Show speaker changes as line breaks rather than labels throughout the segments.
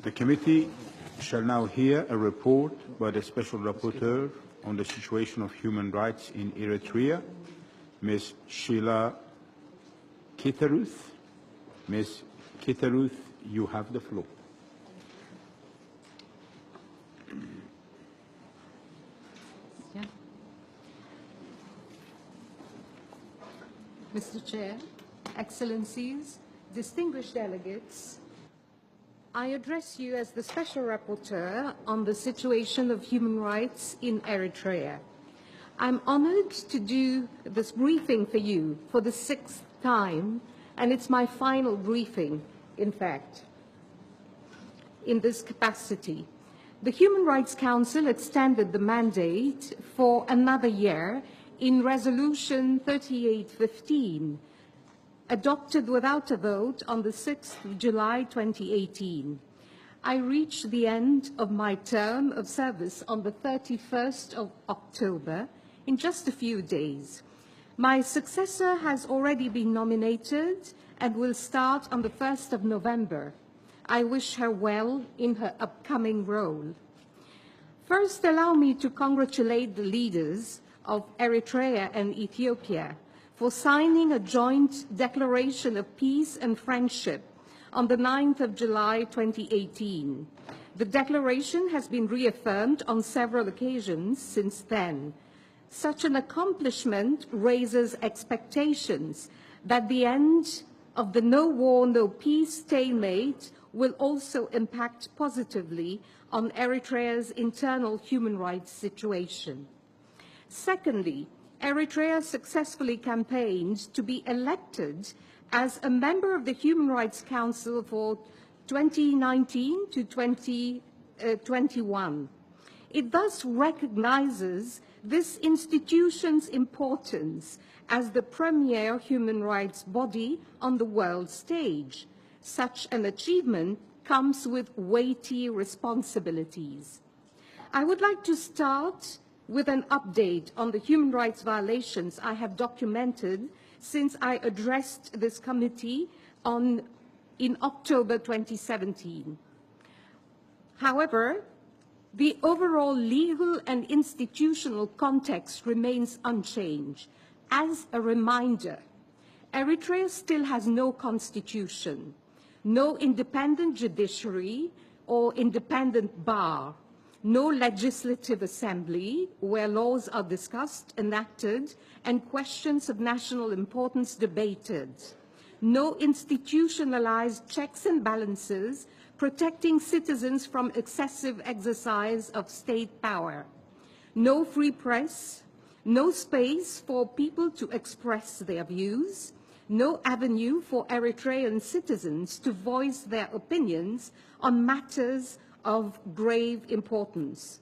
The committee shall now hear a report by the Special Rapporteur on the situation of human rights in Eritrea, Ms. Sheila Kitteruth. Ms. Kitteruth, you have the floor.
Mr. Chair, Excellencies, distinguished delegates, I address you as the Special Rapporteur on the situation of human rights in Eritrea. I'm honored to do this briefing for you for the 6th time, and it's my final briefing, in fact, in this capacity. The Human Rights Council extended the mandate for another year in Resolution 3815, adopted without a vote on the 6th of July 2018. I reached the end of my term of service on the 31st of October in just a few days. My successor has already been nominated and will start on the 1st of November. I wish her well in her upcoming role. First, allow me to congratulate the leaders of Eritrea and Ethiopia for signing a joint declaration of peace and friendship on the 9th of July 2018. The declaration has been reaffirmed on several occasions since then. Such an accomplishment raises expectations that the end of the no war, no peace stalemate will also impact positively on Eritrea's internal human rights situation. Secondly, Eritrea successfully campaigned to be elected as a member of the Human Rights Council for 2019 to 2021. It thus recognizes this institution's importance as the premier human rights body on the world stage. Such an achievement comes with weighty responsibilities. I would like to start with an update on the human rights violations I have documented since I addressed this committee in October 2017. However, the overall legal and institutional context remains unchanged. As a reminder, Eritrea still has no constitution, no independent judiciary or independent bar, no legislative assembly where laws are discussed, enacted, and questions of national importance debated, no institutionalized checks and balances protecting citizens from excessive exercise of state power, no free press, no space for people to express their views, no avenue for Eritrean citizens to voice their opinions on matters of grave importance.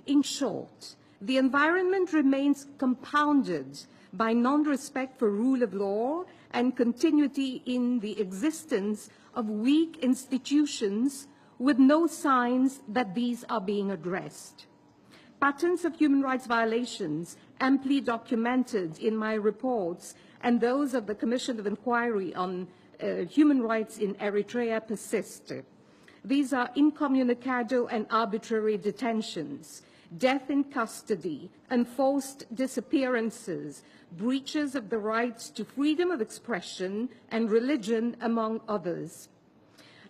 In short, the environment remains compounded by non-respect for rule of law and continuity in the existence of weak institutions with no signs that these are being addressed. Patterns of human rights violations amply documented in my reports and those of the Commission of Inquiry on Human Rights in Eritrea persist. These are incommunicado and arbitrary detentions, death in custody, enforced disappearances, breaches of the rights to freedom of expression and religion, among others.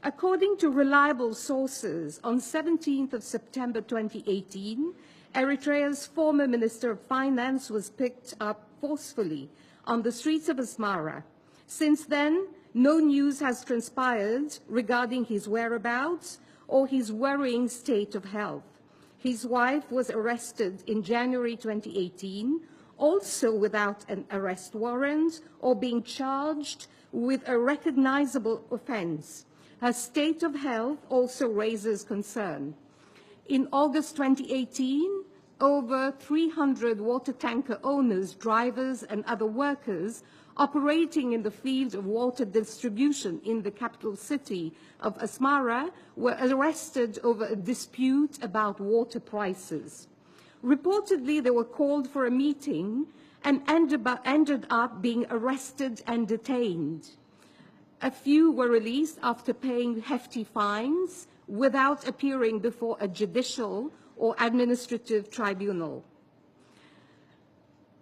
According to reliable sources, on 17th of September 2018, Eritrea's former Minister of Finance was picked up forcefully on the streets of Asmara. Since then, no news has transpired regarding his whereabouts or his worrying state of health. His wife was arrested in January 2018, also without an arrest warrant or being charged with a recognizable offense. Her state of health also raises concern. In August 2018, over 300 water tanker owners, drivers, and other workers operating in the field of water distribution in the capital city of Asmara were arrested over a dispute about water prices. Reportedly, they were called for a meeting and ended up being arrested and detained. A few were released after paying hefty fines, without appearing before a judicial or administrative tribunal.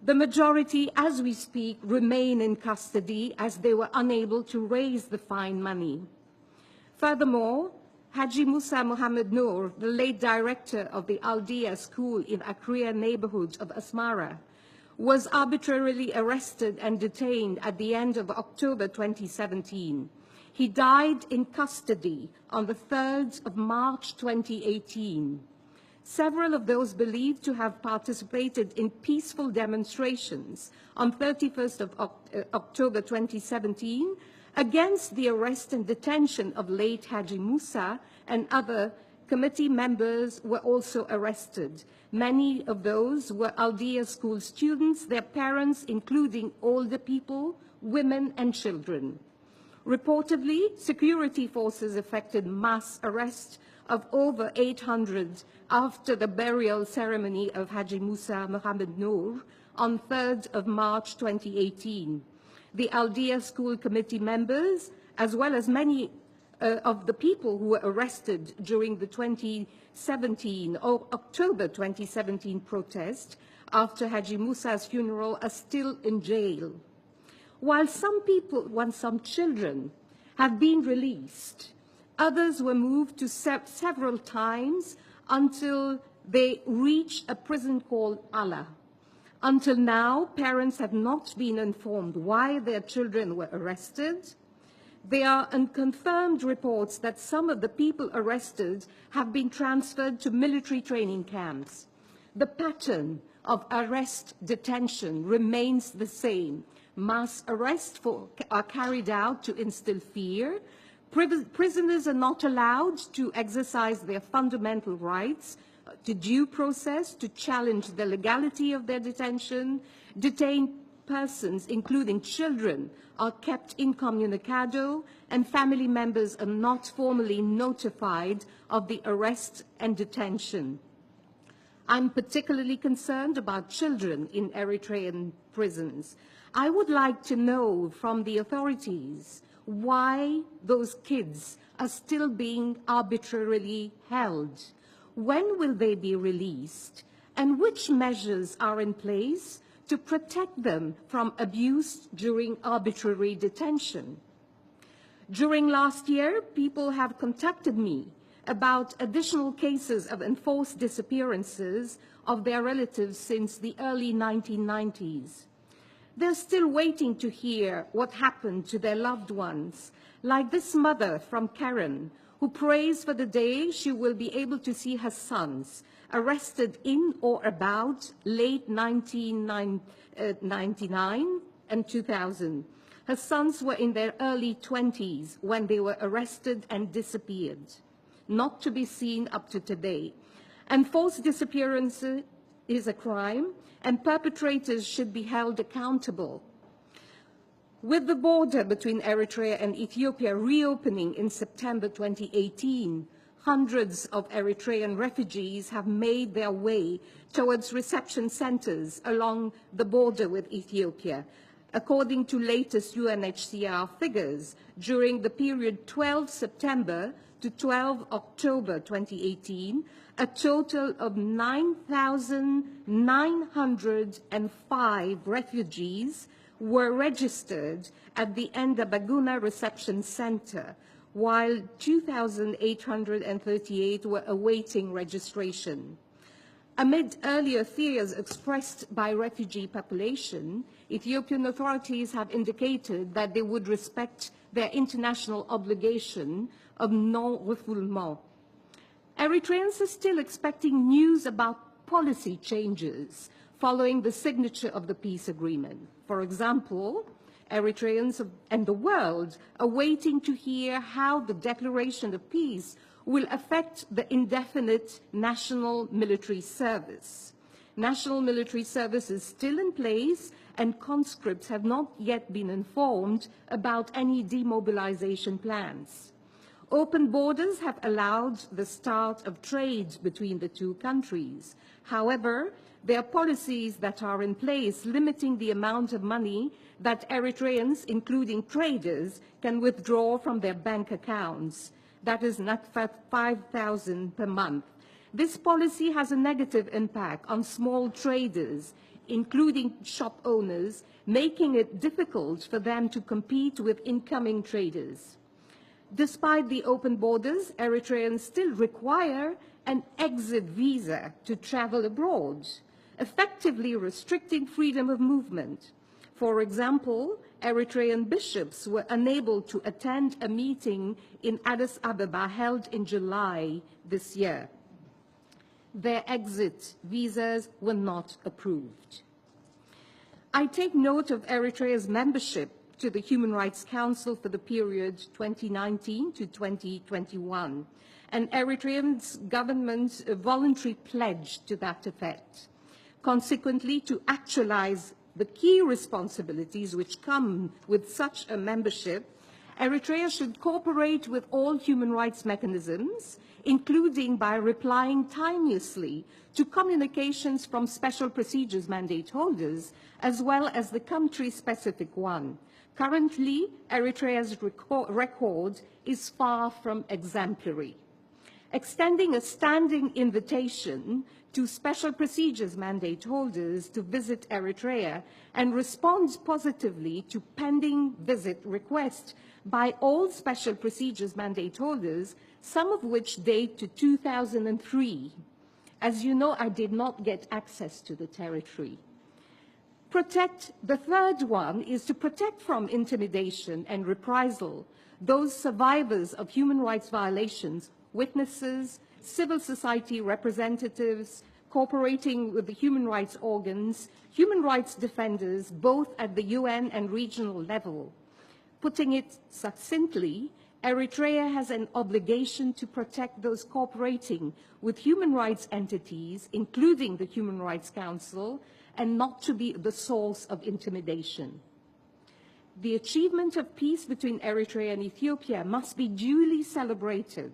The majority, as we speak, remain in custody as they were unable to raise the fine money. Furthermore, Haji Musa Muhammad Noor, the late director of the Aldia school in Eritrean neighborhood of Asmara, was arbitrarily arrested and detained at the end of October 2017. He died in custody on the 3rd of March 2018. Several of those believed to have participated in peaceful demonstrations on 31st of October 2017 against the arrest and detention of late Haji Musa and other committee members were also arrested. Many of those were Aldia school students, their parents, including older people, women, and children. Reportedly, security forces effected mass arrest of over 800 after the burial ceremony of Haji Musa Muhammad Noor on 3rd of March 2018. The Aldia school committee members, as well as many of the people who were arrested during the 2017 or October 2017 protest after Haji Musa's funeral, are still in jail. While some children have been released, others were moved to several times until they reached a prison called Allah. Until now, parents have not been informed why their children were arrested. There are unconfirmed reports that some of the people arrested have been transferred to military training camps. The pattern of arrest detention remains the same. Mass arrests are carried out to instill fear. Prisoners are not allowed to exercise their fundamental rights to due process, to challenge the legality of their detention. Detained persons, including children, are kept incommunicado, and family members are not formally notified of the arrest and detention. I'm particularly concerned about children in Eritrean prisons. I would like to know from the authorities why those kids are still being arbitrarily held. When will they be released? And which measures are in place to protect them from abuse during arbitrary detention? During last year, people have contacted me about additional cases of enforced disappearances of their relatives since the early 1990s. They're still waiting to hear what happened to their loved ones, like this mother from Karen, who prays for the day she will be able to see her sons arrested in or about late 1999 and 2000. Her sons were in their early 20s when they were arrested and disappeared, not to be seen up to today. And forced disappearance is a crime, and perpetrators should be held accountable. With the border between Eritrea and Ethiopia reopening in September 2018, hundreds of Eritrean refugees have made their way towards reception centers along the border with Ethiopia. According to latest UNHCR figures, during the period 12 September to 12 October 2018, a total of 9,905 refugees were registered at the Endabaguna Reception Center, while 2,838 were awaiting registration. Amid earlier fears expressed by refugee population, Ethiopian authorities have indicated that they would respect their international obligation of non-refoulement. Eritreans are still expecting news about policy changes following the signature of the peace agreement. For example, Eritreans and the world are waiting to hear how the declaration of peace will affect the indefinite national military service. National military service is still in place, and conscripts have not yet been informed about any demobilization plans. Open borders have allowed the start of trade between the two countries. However, there are policies that are in place limiting the amount of money that Eritreans, including traders, can withdraw from their bank accounts. that is not 5,000 per month. This policy has a negative impact on small traders, including shop owners, making it difficult for them to compete with incoming traders. Despite the open borders, Eritreans still require an exit visa to travel abroad, effectively restricting freedom of movement. For example, Eritrean bishops were unable to attend a meeting in Addis Ababa held in July this year. Their exit visas were not approved. I take note of Eritrea's membership to the Human Rights Council for the period 2019 to 2021, and Eritrean's government's voluntary pledge to that effect. Consequently, to actualize the key responsibilities which come with such a membership, Eritrea should cooperate with all human rights mechanisms, including by replying timeously to communications from special procedures mandate holders, as well as the country-specific one. Currently, Eritrea's record is far from exemplary. Extending a standing invitation to special procedures mandate holders to visit Eritrea and respond positively to pending visit requests by all special procedures mandate holders, some of which date to 2003. As you know, I did not get access to the territory. The third one is to protect from intimidation and reprisal those survivors of human rights violations, witnesses, civil society representatives, cooperating with the human rights organs, human rights defenders, both at the UN and regional level. Putting it succinctly, Eritrea has an obligation to protect those cooperating with human rights entities, including the Human Rights Council, and not to be the source of intimidation. The achievement of peace between Eritrea and Ethiopia must be duly celebrated.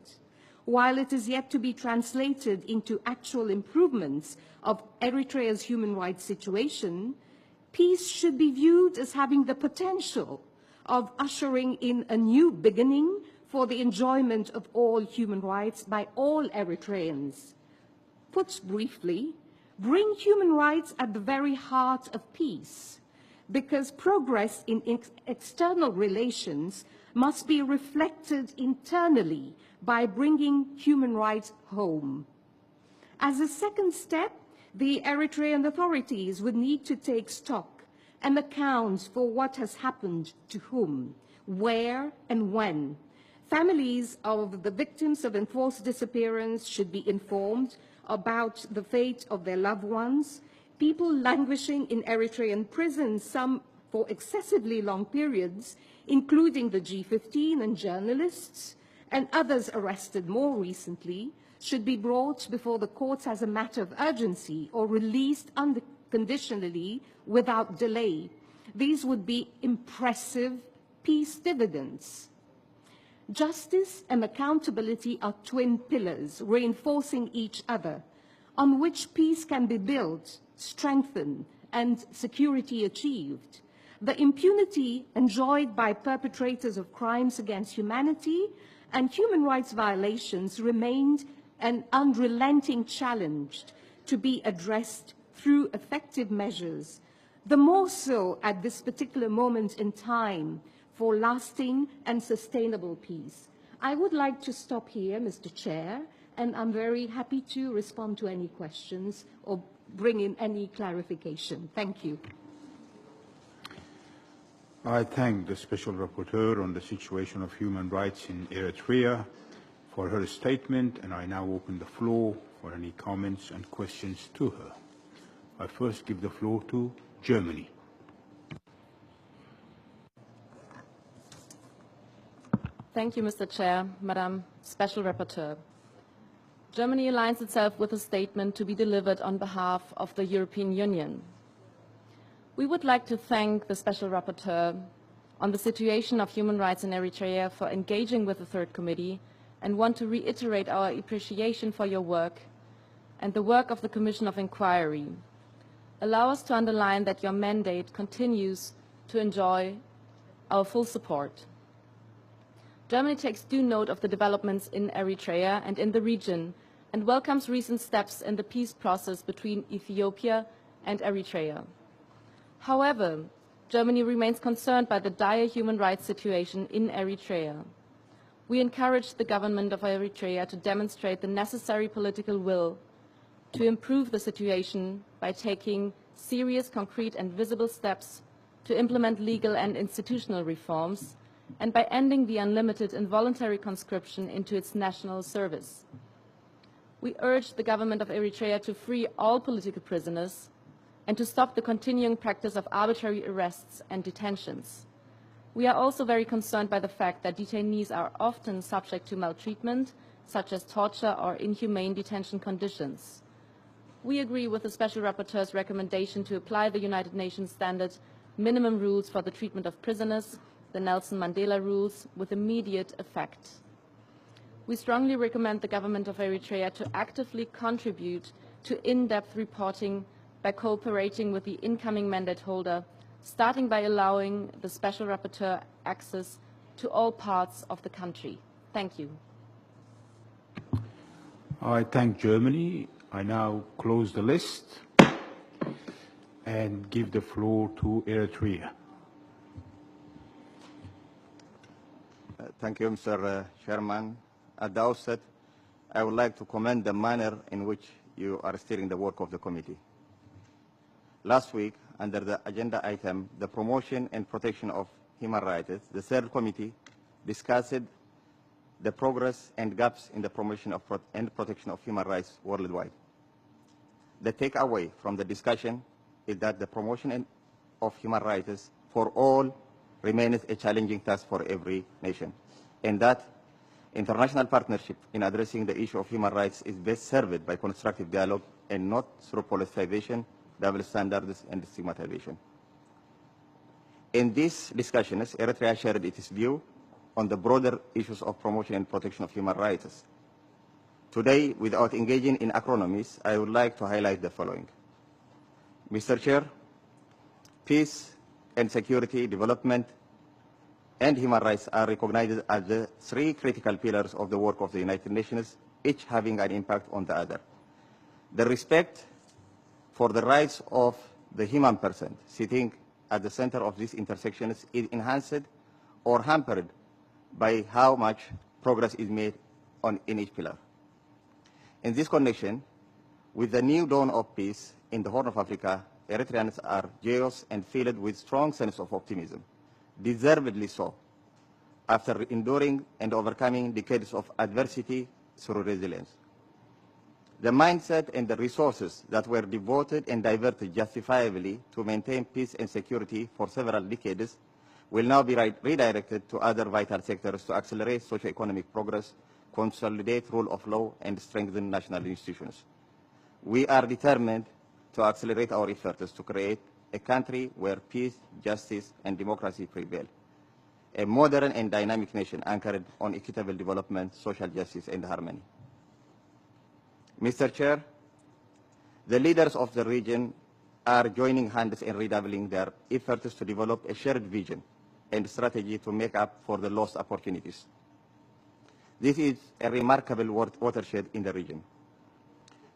While it is yet to be translated into actual improvements of Eritrea's human rights situation, peace should be viewed as having the potential of ushering in a new beginning for the enjoyment of all human rights by all Eritreans. Put briefly, bring human rights at the very heart of peace, because progress in external relations must be reflected internally by bringing human rights home. As a second step, the Eritrean authorities would need to take stock and account for what has happened to whom, where, and when. Families of the victims of enforced disappearance should be informed about the fate of their loved ones. People languishing in Eritrean prisons, some for excessively long periods, including the G15 and journalists, and others arrested more recently, should be brought before the courts as a matter of urgency or released unconditionally without delay. These would be impressive peace dividends. Justice and accountability are twin pillars reinforcing each other, on which peace can be built, strengthened, and security achieved. The impunity enjoyed by perpetrators of crimes against humanity and human rights violations remained an unrelenting challenge to be addressed through effective measures, the more so at this particular moment in time for lasting and sustainable peace. I would like to stop here, Mr. Chair, and I'm very happy to respond to any questions or bring in any clarification. Thank you.
I thank the Special Rapporteur on the situation of human rights in Eritrea for her statement, and I now open the floor for any comments and questions to her. I first give the floor to Germany.
Thank you, Mr. Chair, Madam Special Rapporteur. Germany aligns itself with a statement to be delivered on behalf of the European Union. We would like to thank the Special Rapporteur on the situation of human rights in Eritrea for engaging with the Third Committee and want to reiterate our appreciation for your work and the work of the Commission of Inquiry. Allow us to underline that your mandate continues to enjoy our full support. Germany takes due note of the developments in Eritrea and in the region and welcomes recent steps in the peace process between Ethiopia and Eritrea. However, Germany remains concerned by the dire human rights situation in Eritrea. We encourage the government of Eritrea to demonstrate the necessary political will to improve the situation by taking serious, concrete and visible steps to implement legal and institutional reforms and by ending the unlimited and voluntary conscription into its national service. We urge the government of Eritrea to free all political prisoners and to stop the continuing practice of arbitrary arrests and detentions. We are also very concerned by the fact that detainees are often subject to maltreatment, such as torture or inhumane detention conditions. We agree with the Special Rapporteur's recommendation to apply the United Nations standard minimum rules for the treatment of prisoners, the Nelson Mandela rules, with immediate effect. We strongly recommend the government of Eritrea to actively contribute to in-depth reporting by cooperating with the incoming mandate holder, starting by allowing the Special Rapporteur access to all parts of the country. Thank you.
I thank Germany. I now close the list and give the floor to Eritrea.
Thank you, Mr. Chairman. At the outset, I would like to commend the manner in which you are steering the work of the committee. Last week, under the agenda item, the promotion and protection of human rights, the third committee discussed the progress and gaps in the promotion of and protection of human rights worldwide. The takeaway from the discussion is that the promotion of human rights for all remains a challenging task for every nation, and that international partnership in addressing the issue of human rights is best served by constructive dialogue and not through politicization, double standards, and stigmatization. In these discussions, Eritrea shared its view on the broader issues of promotion and protection of human rights. Today, without engaging in acronyms, I would like to highlight the following. Mr. Chair, peace and security, development, and human rights are recognized as the three critical pillars of the work of the United Nations, each having an impact on the other. The respect for the rights of the human person sitting at the center of these intersections is enhanced or hampered by how much progress is made in each pillar. In this connection, with the new dawn of peace in the Horn of Africa, Eritreans are joyous and filled with strong sense of optimism, deservedly so, after enduring and overcoming decades of adversity through resilience. The mindset and the resources that were devoted and diverted justifiably to maintain peace and security for several decades will now be redirected to other vital sectors to accelerate socio-economic progress, consolidate rule of law, and strengthen national institutions. We are determined to accelerate our efforts to create a country where peace, justice, and democracy prevail, a modern and dynamic nation anchored on equitable development, social justice, and harmony. Mr. Chair, the leaders of the region are joining hands in redoubling their efforts to develop a shared vision and strategy to make up for the lost opportunities. This is a remarkable watershed in the region.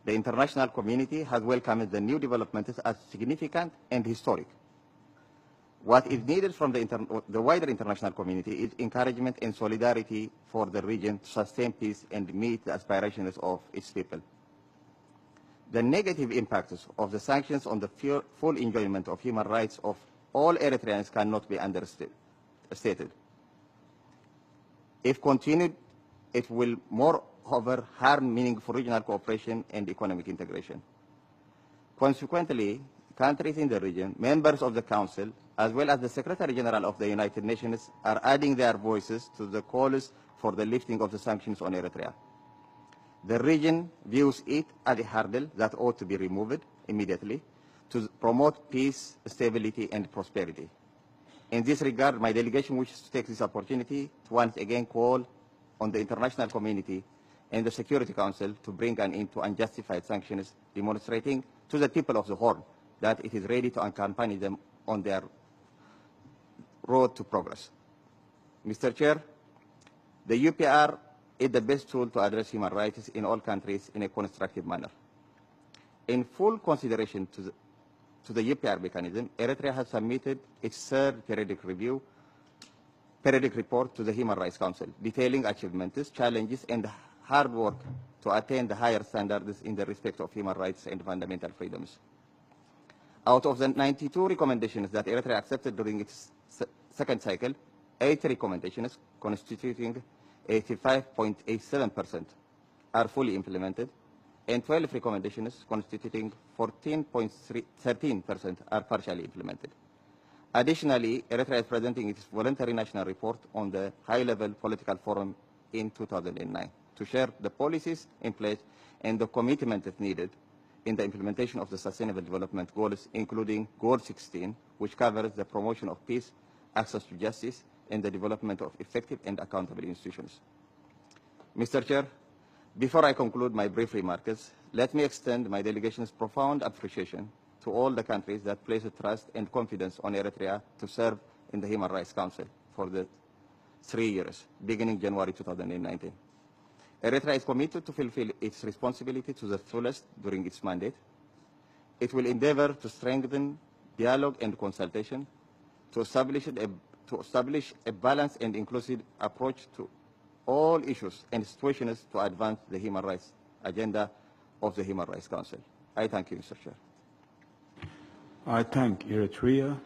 The international community has welcomed the new developments as significant and historic. What is needed from the wider international community is encouragement and solidarity for the region to sustain peace and meet the aspirations of its people. The negative impacts of the sanctions on the full enjoyment of human rights of all Eritreans cannot be understated. If continued, it will moreover harm meaningful regional cooperation and economic integration. Consequently, countries in the region, members of the Council, as well as the Secretary General of the United Nations, are adding their voices to the calls for the lifting of the sanctions on Eritrea. The region views it as a hurdle that ought to be removed immediately to promote peace, stability, and prosperity. In this regard, my delegation wishes to take this opportunity to once again call on the international community and the Security Council to bring an end to unjustified sanctions, demonstrating to the people of the Horn that it is ready to accompany them on their road to progress. Mr. Chair, The UPR is the best tool to address human rights in all countries in a constructive manner. In full consideration to the UPR mechanism, Eritrea has submitted its third periodic report to the Human Rights Council, detailing achievements, challenges, and hard work to attain the higher standards in the respect of human rights and fundamental freedoms. Out of the 92 recommendations that Eritrea accepted during its second cycle, 8 recommendations, constituting 85.87%, are fully implemented, and 12 recommendations, constituting 14.13%, are partially implemented. Additionally, Eritrea is presenting its voluntary national report on the high-level political forum in 2009 to share the policies in place and the commitment needed in the implementation of the Sustainable Development Goals, including Goal 16, which covers the promotion of peace, access to justice, and the development of effective and accountable institutions. Mr. Chair, before I conclude my brief remarks, let me extend my delegation's profound appreciation to all the countries that place trust and confidence on Eritrea to serve in the Human Rights Council for the 3 years, beginning January 2019. Eritrea is committed to fulfill its responsibility to the fullest during its mandate. It will endeavor to strengthen dialogue and consultation, to establish a balanced and inclusive approach to all issues and situations to advance the human rights agenda of the Human Rights Council. I thank you, Mr. Chair.
I thank Eritrea